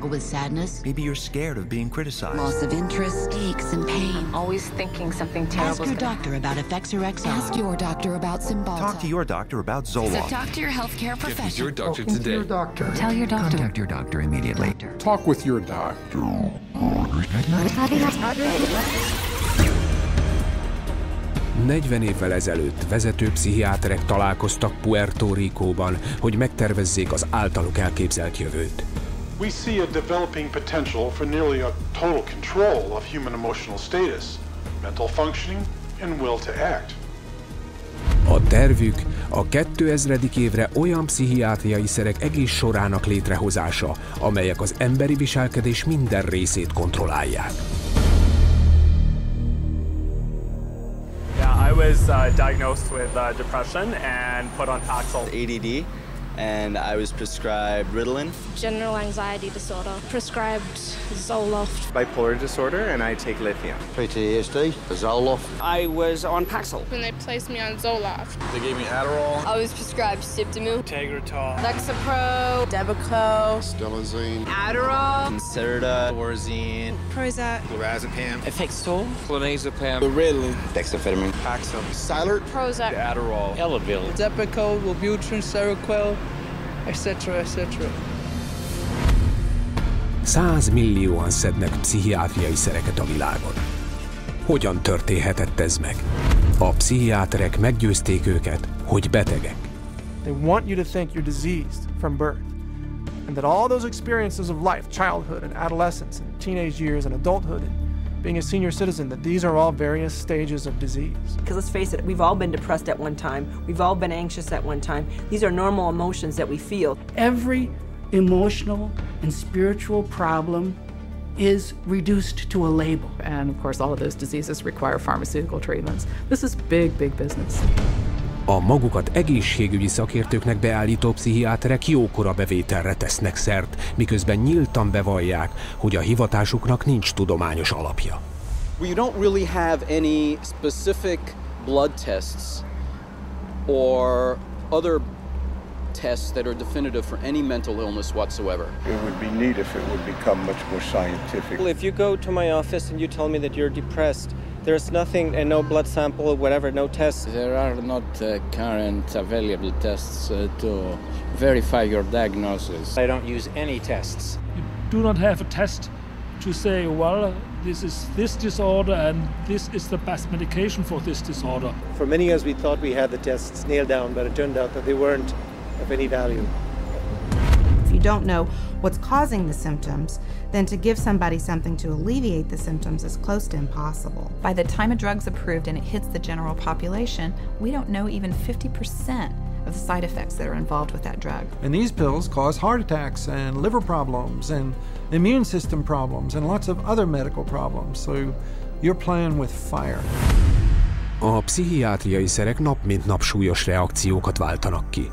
struggle with sadness? Maybe you're scared of being criticized. Loss of interest, aches and pain. Always thinking something terrible. Ask your doctor about Effects or XR. Ask your doctor about Cymbalta. Talk to your doctor about Zoloft. So talk to your healthcare professional. Get with your doctor today. Your doctor. Tell your doctor. Contact your doctor immediately. Talk with your doctor. 40 évvel ezelőtt vezető pszichiáterek találkoztak Puerto Ricóban, hogy megtervezzék az általuk elképzelt jövőt. We see a developing potential for nearly a total control of human emotional status, mental functioning, and will to act. A tervük a 2000. évre olyan pszichiátriai szerek egész sorának létrehozása, amelyek az emberi viselkedés minden részét kontrollálják. I was diagnosed with depression and put on Paxil. ADD, and I was prescribed Ritalin. General anxiety disorder, prescribed Zoloft. Bipolar disorder, and I take lithium. PTSD, Zoloft. I was on Paxil. When they placed me on Zoloft. They gave me Adderall. I was prescribed Sibtamu. Tegretol. Lexapro. Depakote. Stelazine. Adderall. Concerta. Thorazine. Prozac. Lorazepam. Effexor. Clonazepam. Ritalin. Dexamphetamine. Paxil. Cylert. Prozac. Adderall. Elavil. Depakote, Wellbutrin, Seroquel, etc., etc. 100 millióan szednek pszichiátriai szereket a világon. Hogyan történhetett ez meg? A pszichiáterek meggyőzték őket, hogy betegek. They want you to think you're diseased from birth, and that all those experiences of life, childhood and adolescence and teenage years and adulthood and being a senior citizen, that these are all various stages of disease. Because let's face it, we've all been depressed at one time. We've all been anxious at one time. These are normal emotions that we feel. Every emotional and spiritual problem is reduced to a label. And of course, all of those diseases require pharmaceutical treatments. This is big, big business. A magukat egészségügyi szakértőknek beállító pszichiáterek jókora bevételre tesznek szert, miközben nyíltan bevallják, hogy a hivatásuknak nincs tudományos alapja. You don't really have any specific blood tests or other tests that are definitive for any mental illness whatsoever. It would be neat if it would become much more scientific. Well, if you go to my office and you tell me that you're depressed, there's nothing, and no blood sample, whatever, no tests. There are not current available tests to verify your diagnosis. I don't use any tests. You do not have a test to say, well, this is this disorder and this is the best medication for this disorder. For many years we thought we had the tests nailed down, but it turned out that they weren't of any value. If you don't know what's causing the symptoms, then to give somebody something to alleviate the symptoms is close to impossible. By the time a drug's approved and it hits the general population, we don't know even 50% of the side effects that are involved with that drug. And these pills cause heart attacks and liver problems and immune system problems and lots of other medical problems. So you're playing with fire. A pszichiátriai szerek nap mint nap súlyos reakciókat váltanak ki.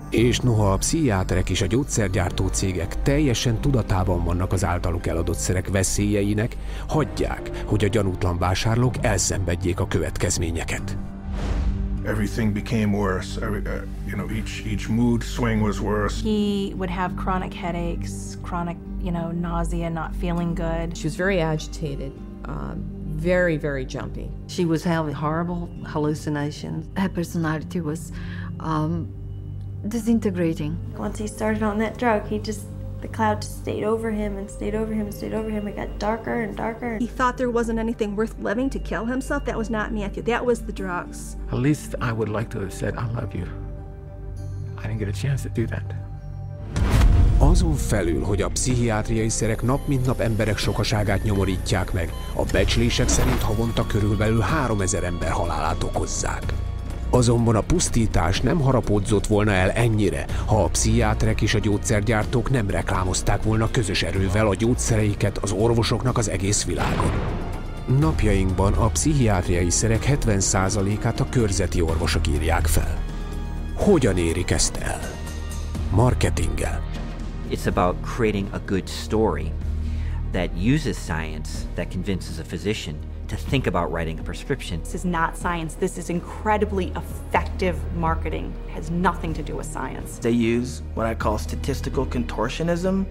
És noha a pszichiáterek és a gyógyszergyártó cégek teljesen tudatában vannak az általuk eladott szerek veszélyeinek, hagyják, hogy a gyanútlan vásárlók elszenvedjék a következményeket. Everything became worse. Each mood swing was worse. He would have chronic headaches, chronic, nausea, not feeling good. She was very agitated, very, very jumpy. She was having horrible hallucinations. Her personality was disintegrating. Once he started on that drug, the cloud just stayed over him and stayed over him and stayed over him. It got darker and darker. He thought there wasn't anything worth living to kill himself. That was not Matthew. That was the drugs. At least I would like to have said, I love you. I didn't get a chance to do that. Azon felül, hogy a pszichiátriai szerek nap mint nap emberek sokaságát nyomorítják meg, a becslések szerint havonta körülbelül 3000 ember halálát okozzák. Azonban a pusztítás nem harapódzott volna el ennyire, ha a pszichiáterek és a gyógyszergyártók nem reklámozták volna közös erővel a gyógyszereiket az orvosoknak az egész világon. Napjainkban a pszichiátriai szerek 70%-át a körzeti orvosok írják fel. Hogyan érik ezt el? Marketinggel. It's about creating a good story that uses science, that convinces a physician to think about writing a prescription. This is not science. This is incredibly effective marketing. It has nothing to do with science. They use what I call statistical contortionism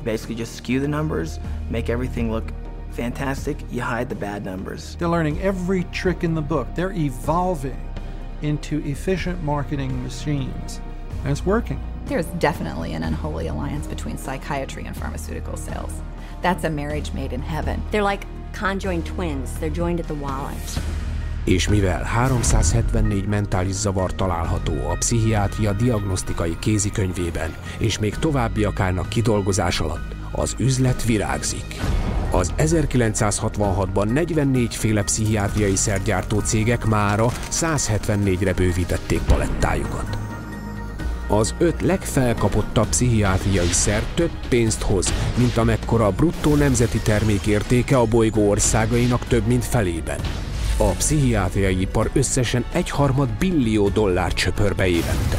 basically just skew the numbers, make everything look fantastic, you hide the bad numbers. They're learning every trick in the book. They're evolving into efficient marketing machines, and it's working. There's definitely an unholy alliance between psychiatry and pharmaceutical sales. That's a marriage made in heaven. They're like conjoined twins. They're joined at the wallet. És mivel 374 mentális zavar található a pszichiátria diagnosztikai kézikönyvében, és még továbbiak állnak kidolgozás alatt, az üzlet virágzik. Az 1966-ban 44 féle pszichiátriai szergyártó cégek mára 174-re bővítették palettájukat. Az 5 legfelkapottabb pszichiátriai szer több pénzt hoz, mint amekkora a bruttó nemzeti termék értéke a bolygó országainak több mint felében. A pszichiátriai ipar összesen $1/2 billió csöpör be évente.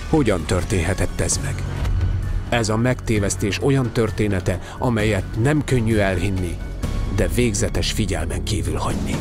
Hogyan történhetett ez meg? Ez a megtévesztés olyan története, amelyet nem könnyű elhinni, de végzetes figyelmen kívül hagyni.